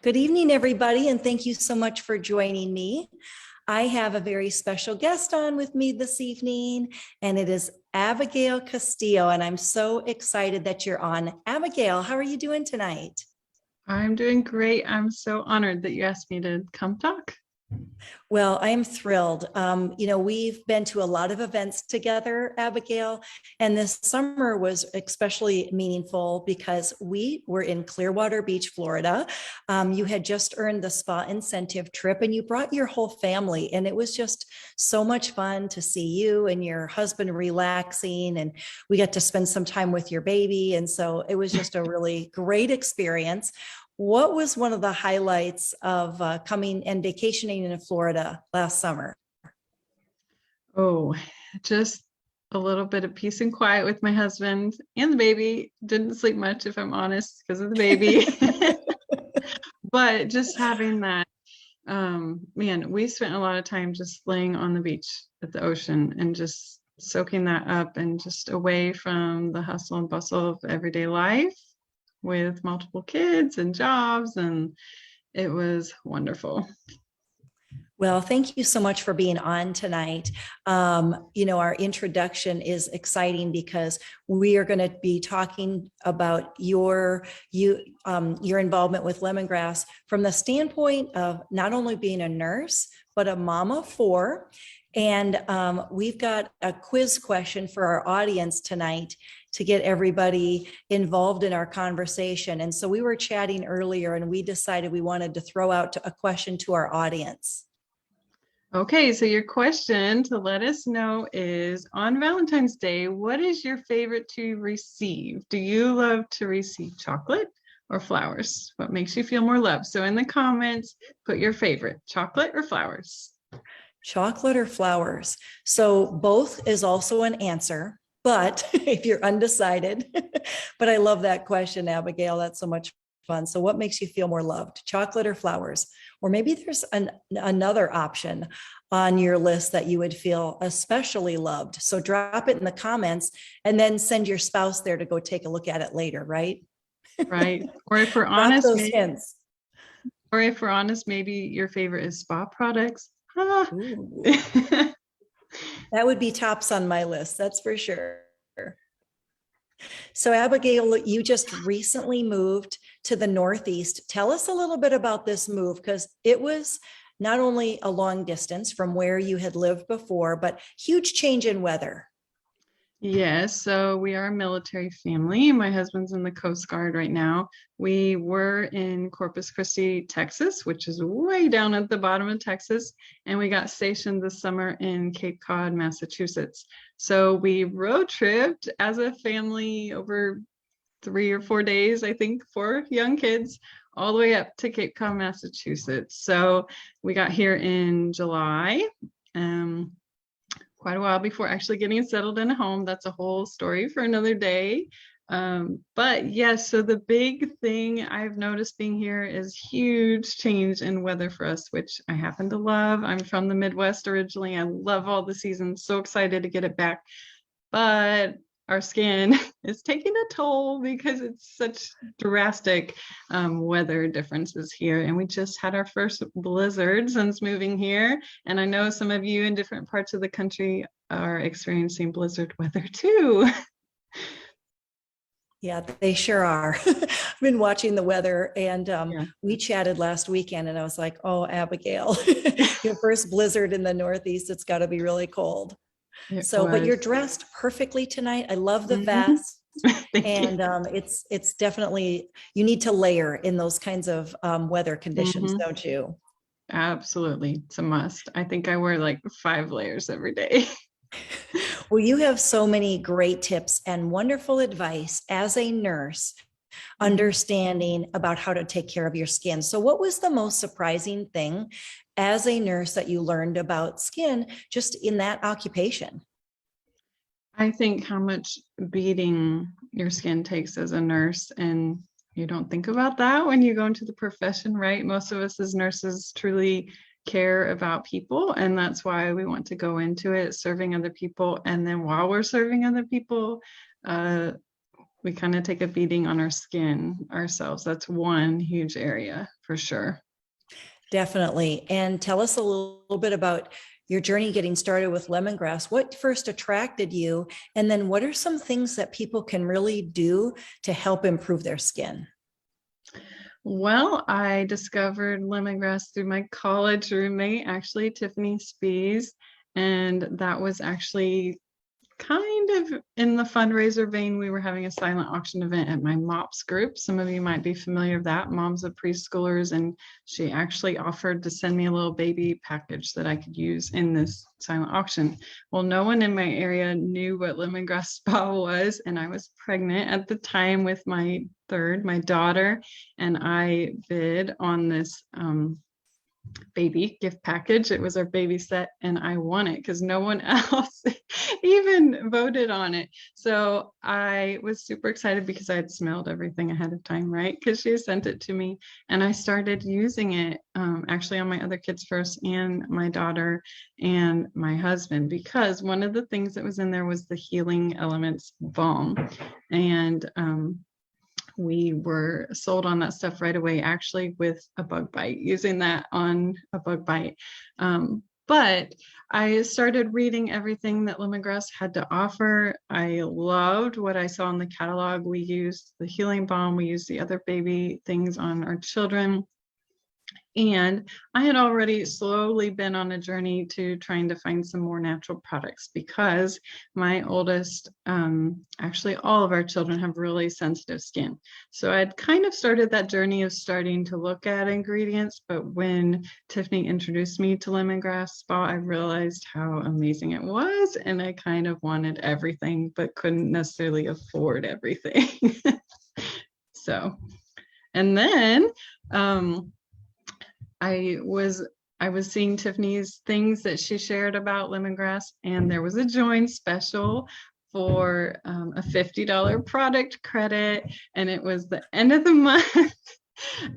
Good evening, everybody, and thank you so much for joining me. I have a very special guest on with me this evening, and it is Abigail Castillo, and I'm so excited that you're on. Abigail, how are you doing tonight? I'm doing great. I'm so honored that you asked me to come talk. Well, I am thrilled. We've been to a lot of events together, Abigail, and this summer was especially meaningful because we were in Clearwater Beach, Florida. You had just earned the spa incentive trip and you brought your whole family, and it was just so much fun to see you and your husband relaxing, and we got to spend some time with your baby. And so it was just a really great experience. What was one of the highlights of coming and vacationing in Florida last summer? Oh, just a little bit of peace and quiet with my husband and the baby. Didn't sleep much, if I'm honest, because of the baby. But just having that, man, we spent a lot of time just laying on the beach at the ocean and just soaking that up and just away from the hustle and bustle of everyday life with multiple kids and jobs, and it was wonderful. Well, thank you so much for being on tonight. Our introduction is exciting because we are going to be talking about your involvement with lemongrass from the standpoint of not only being a nurse, but a mama of four. And we've got a quiz question for our audience tonight to get everybody involved in our conversation. And so we were chatting earlier and we decided we wanted to throw out a question to our audience. Okay, so your question to let us know is, on Valentine's Day, what is your favorite to receive? Do you love to receive chocolate or flowers? What makes you feel more loved? So in the comments, put your favorite, chocolate or flowers. Chocolate or flowers? So both is also an answer, but if you're undecided, but I love that question, Abigail. That's so much fun. So what makes you feel more loved, chocolate or flowers? Or maybe there's another option on your list that you would feel especially loved. So drop it in the comments and then send your spouse there to go take a look at it later, right? Right. Or if we're Drop honest, those maybe, hints. or if we're honest, maybe your favorite is spa products. Ah. Ooh, that would be tops on my list, that's for sure. So Abigail, you just recently moved to the Northeast. Tell us a little bit about this move, because it was not only a long distance from where you had lived before, but huge change in weather. Yes, so we are a military family. My husband's in the Coast Guard right now. We were in Corpus Christi, Texas, which is way down at the bottom of Texas, and we got stationed this summer in Cape Cod, Massachusetts. So we road tripped as a family over 3 or 4 days, I think, 4 young kids, all the way up to Cape Cod, Massachusetts. So we got here in July. Quite a while before actually getting settled in a home. That's a whole story for another day. But yes, so the big thing I've noticed being here is huge change in weather for us, which I happen to love. I'm from the Midwest originally. I love all the seasons. So excited to get it back. But our skin is taking a toll because it's such drastic weather differences here. And we just had our first blizzard since moving here. And I know some of you in different parts of the country are experiencing blizzard weather too. Yeah, they sure are. I've been watching the weather, and Yeah. we chatted last weekend, and I was like, oh, Abigail, your first blizzard in the Northeast, it's got to be really cold. It So, but you're was. dressed perfectly tonight. I love the Mhm. vest. Thank you. And it's definitely, you need to layer in those kinds of weather conditions, Mhm. don't you? Absolutely. It's a must. I think I wear like 5 layers every day. Well, you have so many great tips and wonderful advice as a nurse, Mhm. understanding about how to take care of your skin. So, what was the most surprising thing as a nurse that you learned about skin just in that occupation? I think how much beating your skin takes as a nurse, and you don't think about that when you go into the profession, right? Most of us as nurses truly care about people, and that's why we want to go into it serving other people. And then while we're serving other people, uh, we kind of take a beating on our skin ourselves. That's one huge area for sure. Definitely. And tell us a little bit about your journey getting started with lemongrass. What first attracted you? And then what are some things that people can really do to help improve their skin? Well, I discovered lemongrass through my college roommate, actually, Tiffany Spees. And that was actually kind of in the fundraiser vein. We were having a silent auction event at my MOPS group. Some of you might be familiar with that, Moms of Preschoolers. And she actually offered to send me a little baby package that I could use in this silent auction. Well, no one in my area knew what lemongrass spa was. And I was pregnant at the time with my daughter. And I bid on this baby gift package. It was our baby set, and I won it because no one else even voted on it. So I was super excited because I had smelled everything ahead of time, right? Because she sent it to me, and I started using it actually on my other kids first, and my daughter and my husband, because one of the things that was in there was the Healing Elements balm, and we were sold on that stuff right away, actually with a bug bite, using that on a bug bite. But I started reading everything that lemongrass had to offer. I loved what I saw in the catalog. We used the healing balm, we used the other baby things on our children. And I had already slowly been on a journey to trying to find some more natural products because my oldest, actually all of our children have really sensitive skin. So I'd kind of started that journey of starting to look at ingredients, but when Tiffany introduced me to lemongrass spa, I realized how amazing it was. And I kind of wanted everything, but couldn't necessarily afford everything. So, and then, I was seeing Tiffany's things that she shared about lemongrass, and there was a join special for a $50 product credit, and it was the end of the month.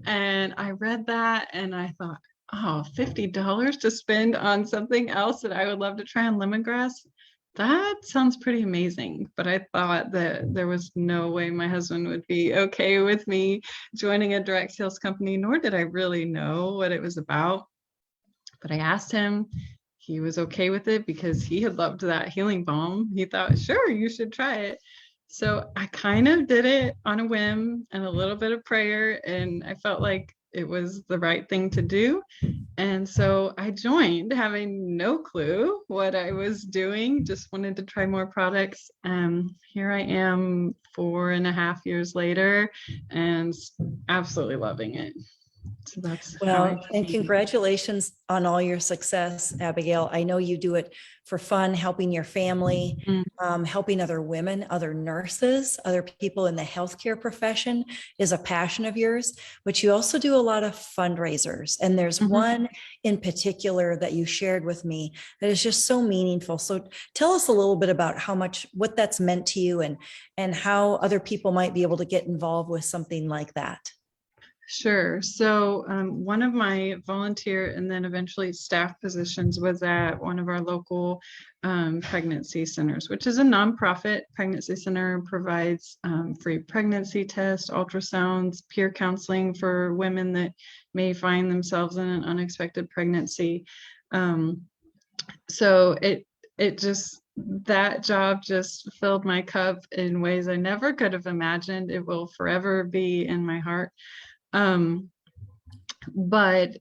And I read that and I thought, oh, $50 to spend on something else that I would love to try on lemongrass. That sounds pretty amazing. But I thought that there was no way my husband would be okay with me joining a direct sales company, nor did I really know what it was about. But I asked him, he was okay with it because he had loved that healing balm. He thought, sure, you should try it. So I kind of did it on a whim and a little bit of prayer, and I felt like it was the right thing to do. And so I joined having no clue what I was doing, just wanted to try more products. Here I am 4.5 years later and absolutely loving it. So that's Well, and congratulations on all your success, Abigail. I know you do it for fun, helping your family, helping other women, other nurses, other people in the healthcare profession is a passion of yours, but you also do a lot of fundraisers. And there's one in particular that you shared with me that is just so meaningful. So tell us a little bit about what that's meant to you and how other people might be able to get involved with something like that. Sure. So one of my volunteer and then eventually staff positions was at one of our local pregnancy centers, which is a nonprofit pregnancy center, provides free pregnancy tests, ultrasounds, peer counseling for women that may find themselves in an unexpected pregnancy. So that job just filled my cup in ways I never could have imagined. It will forever be in my heart. But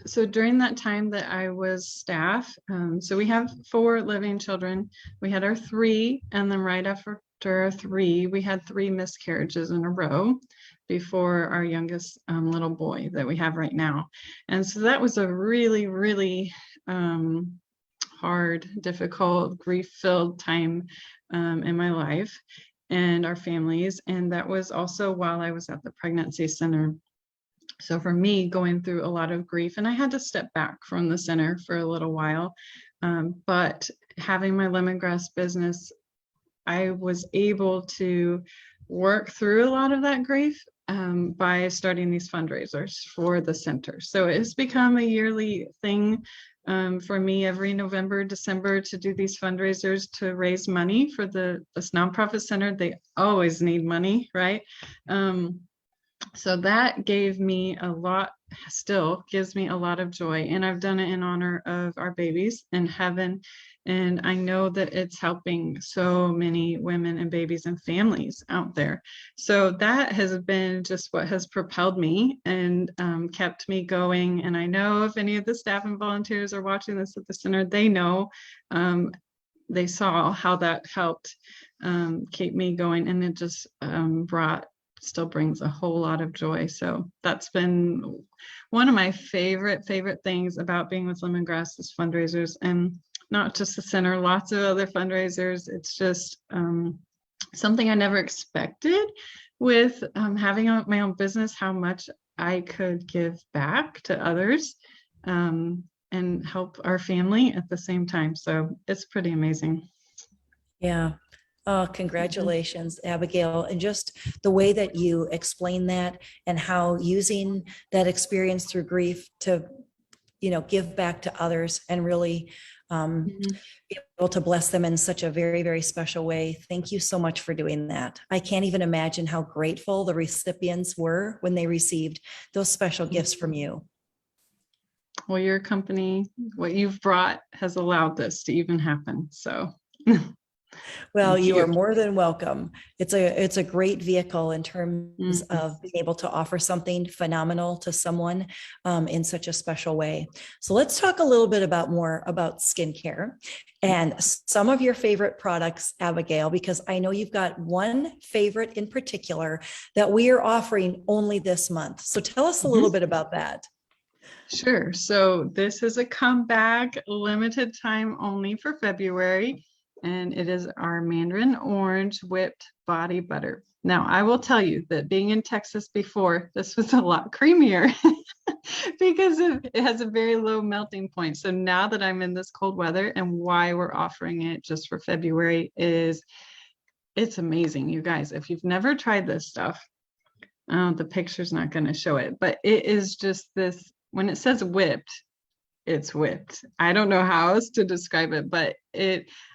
so during that time that I was staff, so we have 4 living children. We had our 3, and then right after our 3, we had 3 miscarriages in a row before our youngest little boy that we have right now. And so that was a really, really hard, difficult, grief-filled time in my life and our families. And that was also while I was at the pregnancy center. So for me, going through a lot of grief, and I had to step back from the center for a little while. But having my lemongrass business, I was able to work through a lot of that grief by starting these fundraisers for the center. So it's become a yearly thing for me every November, December to do these fundraisers to raise money for this nonprofit center. They always need money, right? So that gave me a lot, still gives me a lot of joy. And I've done it in honor of our babies in heaven. And I know that it's helping so many women and babies and families out there. So that has been just what has propelled me and kept me going. And I know if any of the staff and volunteers are watching this at the center, they know, they saw how that helped keep me going. And it just still brings a whole lot of joy. So that's been one of my favorite things about being with Lemongrass is fundraisers, and not just the center, lots of other fundraisers. It's just something I never expected with having my own business, how much I could give back to others and help our family at the same time. So it's pretty amazing. Yeah. Oh, congratulations, Abigail. And just the way that you explain that and how using that experience through grief to, give back to others and really be able to bless them in such a very, very special way. Thank you so much for doing that. I can't even imagine how grateful the recipients were when they received those special gifts from you. Well, your company, what you've brought has allowed this to even happen. So well, you are more than welcome. It's a great vehicle in terms of being able to offer something phenomenal to someone in such a special way. So let's talk a little bit more about skincare and some of your favorite products, Abigail, because I know you've got one favorite in particular that we are offering only this month. So tell us a little bit about that. Sure. So this is a comeback, limited time only for February. And it is our Mandarin Orange Whipped Body Butter. Now, I will tell you that being in Texas before, this was a lot creamier because it has a very low melting point. So now that I'm in this cold weather, and why we're offering it just for February is it's amazing, you guys. If you've never tried this stuff, the picture's not going to show it, but it is just this, when it says whipped, it's whipped. I don't know how else to describe it, but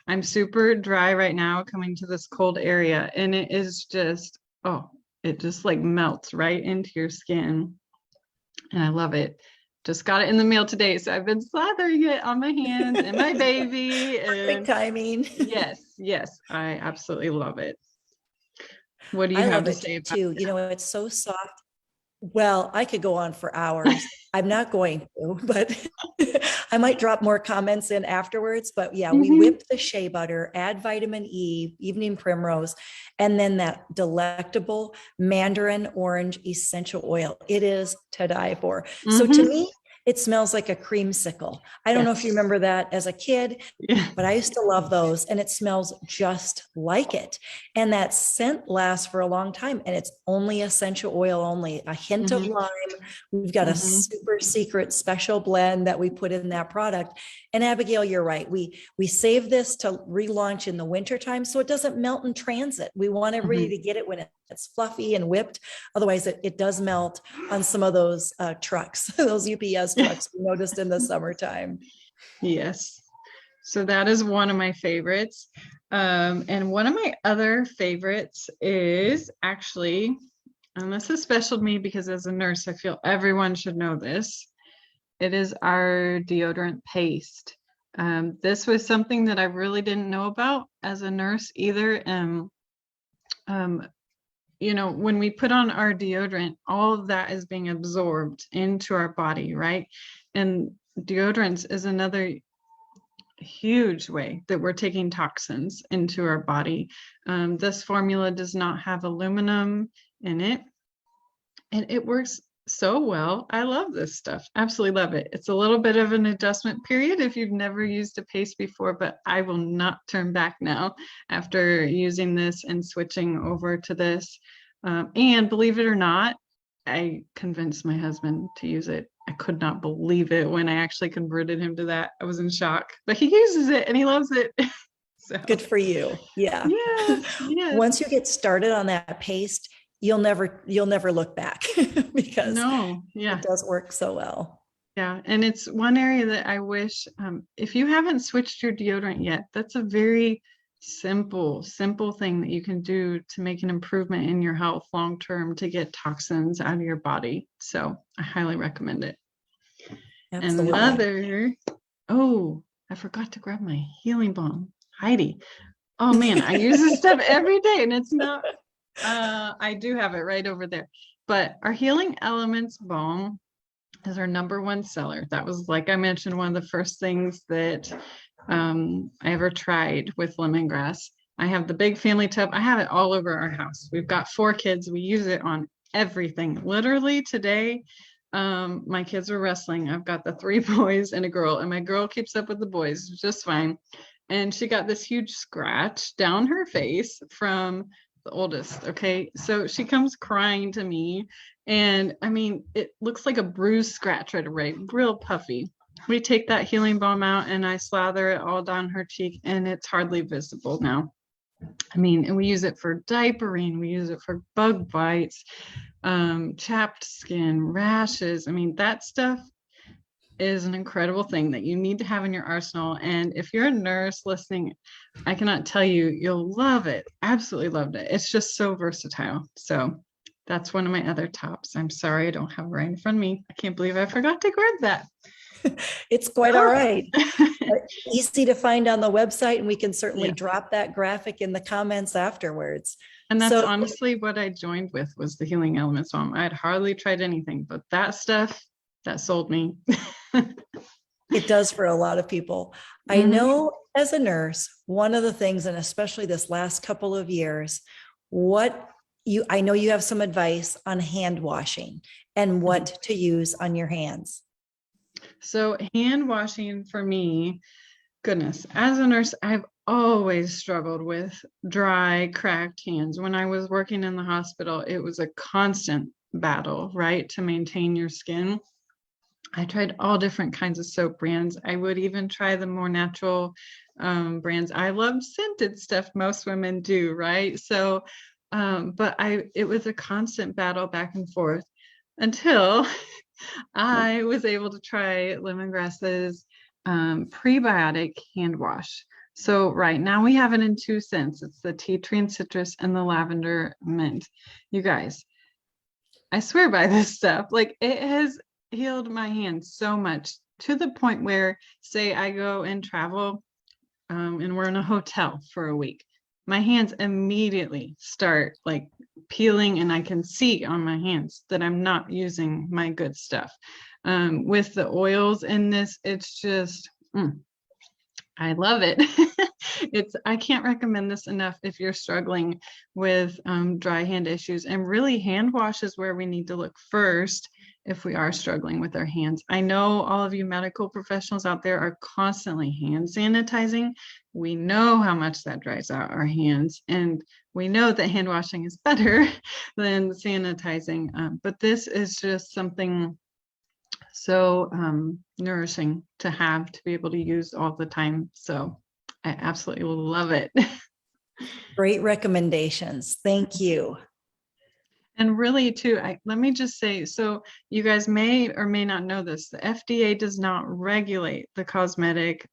I'm super dry right now coming to this cold area, and it is just, it just like melts right into your skin. And I love it. Just got it in the mail today. So I've been slathering it on my hands and my baby. Perfect timing. Yes, I absolutely love it. What do you have to say about too? It's so soft. Well, I could go on for hours. I'm not going to, but I might drop more comments in afterwards. But yeah, we whip the shea butter, add vitamin E, evening primrose, and then that delectable Mandarin orange essential oil. It is to die for. So to me, it smells like a creamsicle. I don't know if you remember that as a kid, but I used to love those, and it smells just like it. And that scent lasts for a long time, and it's only essential oil only, a hint of lime. We've got a super secret special blend that we put in that product. And Abigail, you're right. We save this to relaunch in the wintertime so it doesn't melt in transit. We want everybody to get it when it's fluffy and whipped. Otherwise, it does melt on some of those trucks, those UPS trucks we noticed in the summertime. Yes. So that is one of my favorites. And one of my other favorites is actually, and this is special to me because as a nurse, I feel everyone should know this. It is our deodorant paste. This was something that I really didn't know about as a nurse either. When we put on our deodorant, all of that is being absorbed into our body, right? And deodorants is another huge way that we're taking toxins into our body. This formula does not have aluminum in it, and it works so well. I love this stuff. Absolutely love it. It's a little bit of an adjustment period if you've never used a paste before, but I will not turn back now after using this and switching over to this. And believe it or not, I convinced my husband to use it. I could not believe it when I actually converted him to that. I was in shock, but he uses it and he loves it. So good for you. Yeah. Yes. Once you get started on that paste, you'll never look back because it does work so well. Yeah, and it's one area that I wish, if you haven't switched your deodorant yet, that's a very simple thing that you can do to make an improvement in your health long term to get toxins out of your body. So I highly recommend it. Absolutely. Another, oh, I forgot to grab my healing balm. Heidi. Oh man, I use this stuff every day and it's not, I do have it right over there. But our Healing Elements balm is our #1 seller. That was, like I mentioned, one of the first things that I ever tried with lemongrass. I have the big family tub. I have it all over our house. We've got 4 kids. We use it on everything. Literally today, my kids were wrestling. I've got the 3 boys and a girl, and my girl keeps up with the boys just fine. And she got this huge scratch down her face from the oldest. Okay. So she comes crying to me. And I mean, it looks like a bruised scratch right away, real puffy. We take that healing balm out and I slather it all down her cheek, and it's hardly visible now. I mean, and we use it for diapering, we use it for bug bites, chapped skin, rashes. I mean, that stuff is an incredible thing that you need to have in your arsenal. And if you're a nurse listening, I cannot tell you, you'll love it. Absolutely loved it. It's just so versatile. So that's one of my other tops. I'm sorry, I don't have it right in front of me. I can't believe I forgot to grab that. It's quite all right. Oh. Easy to find on the website, and we can certainly Yeah. drop that graphic in the comments afterwards. And that's So honestly what I joined with, was the Healing Elements balm. I had hardly tried anything, but that stuff, that sold me. it does for a lot of people. I Mhm. know as a nurse, one of the things, and especially this last couple of years, I know you have some advice on hand washing and what to use on your hands. So hand washing for me, goodness, as a nurse, I've always struggled with dry, cracked hands. When I was working in the hospital, it was a constant battle, right, to maintain your skin. I tried all different kinds of soap brands. I would even try the more natural brands. I love scented stuff. Most women do, right? So, but it was a constant battle back and forth until I was able to try lemongrass's prebiotic hand wash. So right now we have it in 2 scents. It's the tea tree and citrus and the lavender mint. You guys, I swear by this stuff. Like, it has healed my hands so much, to the point where, say I go and travel and we're in a hotel for a week, my hands immediately start like peeling, and I can see on my hands that I'm not using my good stuff. With the oils in this, it's just, I love it. I can't recommend this enough if you're struggling with dry hand issues. And really, hand wash is where we need to look first if we are struggling with our hands. I know all of you medical professionals out there are constantly hand sanitizing. We know how much that dries out our hands, and we know that hand washing is better than sanitizing. But this is just something so nourishing to have, to be able to use all the time. So I absolutely love it. Great recommendations. Thank you. And really too, let me just say, so you guys may or may not know this, the FDA does not regulate the cosmetic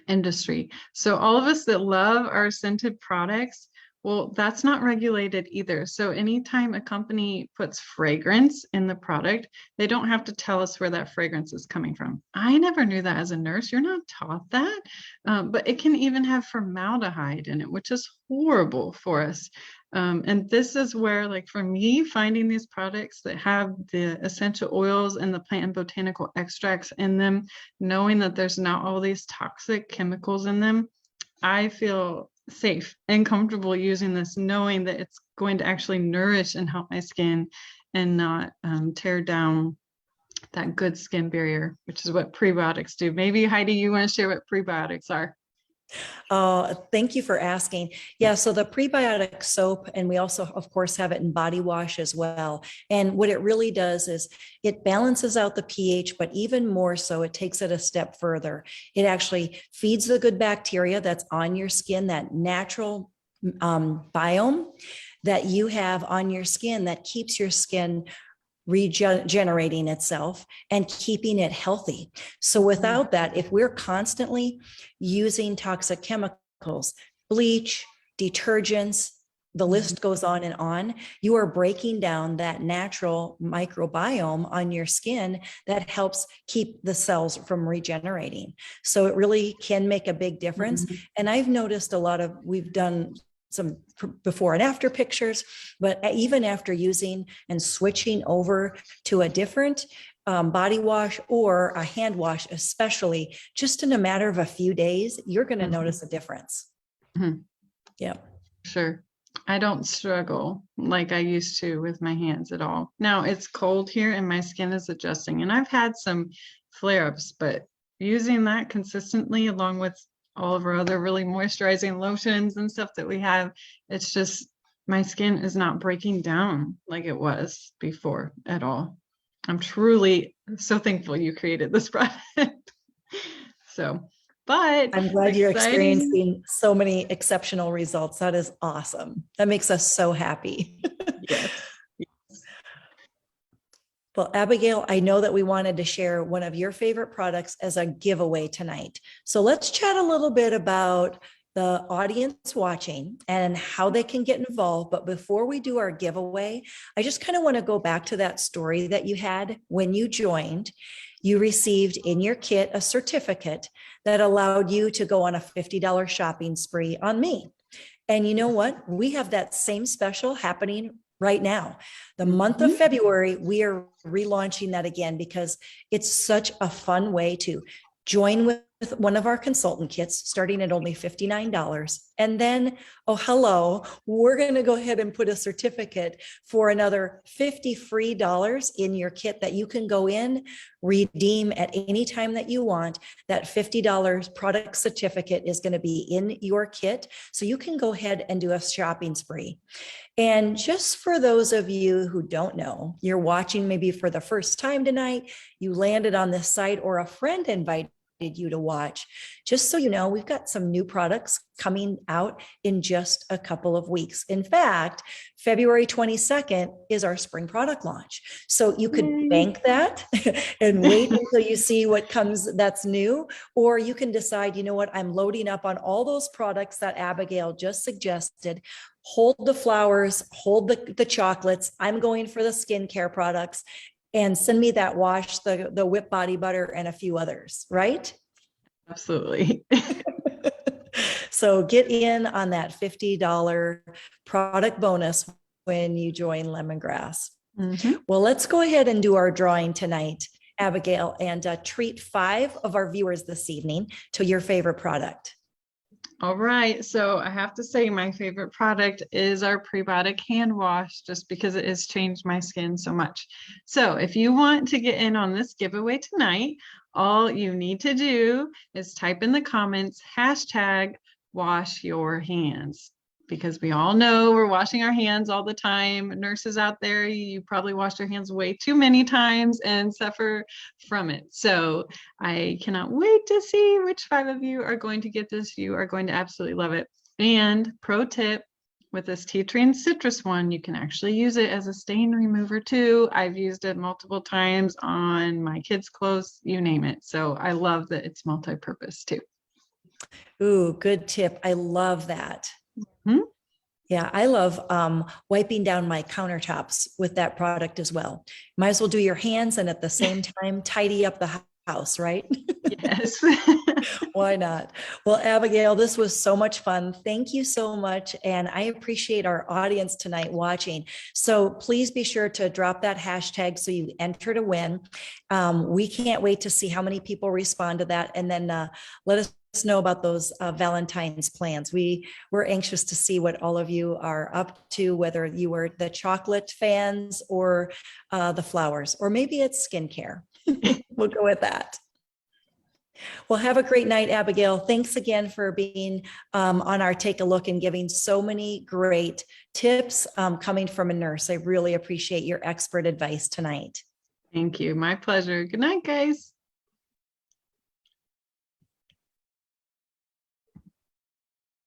industry. So all of us that love our scented products, well, that's not regulated either. So anytime a company puts fragrance in the product, they don't have to tell us where that fragrance is coming from. I never knew that as a nurse. You're not taught that. But it can even have formaldehyde in it, which is horrible for us. And this is where, like, for me, finding these products that have the essential oils and the plant and botanical extracts in them, knowing that there's not all these toxic chemicals in them, I feel safe and comfortable using this, knowing that it's going to actually nourish and help my skin and not tear down that good skin barrier, which is what prebiotics do. Maybe, Heidi, you want to share what prebiotics are? Thank you for asking. Yeah, so the prebiotic soap, and we also, of course, have it in body wash as well. And what it really does is it balances out the pH, but even more so, it takes it a step further. It actually feeds the good bacteria that's on your skin, that natural biome that you have on your skin that keeps your skin regenerating itself and keeping it healthy. So without that, if we're constantly using toxic chemicals, bleach, detergents, the list goes on, you are breaking down that natural microbiome on your skin that helps keep the cells from regenerating. So it really can make a big difference. And I've noticed we've done some before and after pictures, but even after using and switching over to a different body wash or a hand wash, especially just in a matter of a few days, you're going to notice a difference. Yeah. Sure. I don't struggle like I used to with my hands at all. Now it's cold here and my skin is adjusting, and I've had some flare-ups, but using that consistently along with all of our other really moisturizing lotions and stuff that we have, it's just my skin is not breaking down like it was before at all. I'm truly so thankful you created this product. So, but I'm glad you're experiencing so many exceptional results. That is awesome. That makes us so happy. Yes. Well, Abigail, I know that we wanted to share one of your favorite products as a giveaway tonight. So let's chat a little bit about the audience watching and how they can get involved. But before we do our giveaway, I just kind of want to go back to that story that you had when you joined. You received in your kit a certificate that allowed you to go on a $50 shopping spree on me. And you know what? We have that same special happening right now. The month of February, we are relaunching that again because it's such a fun way to join with one of our consultant kits starting at only $59. And then, oh, hello, we're going to go ahead and put a certificate for another $50 free in your kit that you can go in, redeem at any time that you want. That $50 product certificate is going to be in your kit. So you can go ahead and do a shopping spree. And just for those of you who don't know, you're watching maybe for the first time tonight, you landed on this site or a friend invited you to watch. Just so you know, we've got some new products coming out in just a couple of weeks. In fact, February 22nd is our spring product launch. So you could bank that and wait until you see what comes that's new, or you can decide, you know what, I'm loading up on all those products that Abigail just suggested. Hold the flowers, hold the chocolates. I'm going for the skincare products. And send me that wash, the whipped body butter, and a few others, right? Absolutely. So get in on that $50 product bonus when you join Lemongrass. Well, let's go ahead and do our drawing tonight, Abigail, and treat 5 of our viewers this evening to your favorite product. All right, so I have to say my favorite product is our prebiotic hand wash, just because it has changed my skin so much. So if you want to get in on this giveaway tonight, all you need to do is type in the comments #wash your hands, because we all know we're washing our hands all the time. Nurses out there, you probably wash your hands way too many times and suffer from it. So I cannot wait to see which 5 of you are going to get this. You are going to absolutely love it. And pro tip, with this tea tree and citrus one, you can actually use it as a stain remover too. I've used it multiple times on my kids' clothes, you name it. So I love that it's multi-purpose too. Ooh, good tip. I love that. Yeah, I love wiping down my countertops with that product as well. Might as well do your hands and at the same time tidy up the house, right? Yes. Why not? Well, Abigail, this was so much fun. Thank you so much. And I appreciate our audience tonight watching. So please be sure to drop that hashtag so you enter to win. We can't wait to see how many people respond to that. And then let us know about those Valentine's plans. We're anxious to see what all of you are up to, whether you were the chocolate fans or the flowers, or maybe it's skincare. We'll go with that. Well, have a great night, Abigail. Thanks again for being on our Take a Look and giving so many great tips coming from a nurse. I really appreciate your expert advice tonight. Thank you. My pleasure. Good night, guys.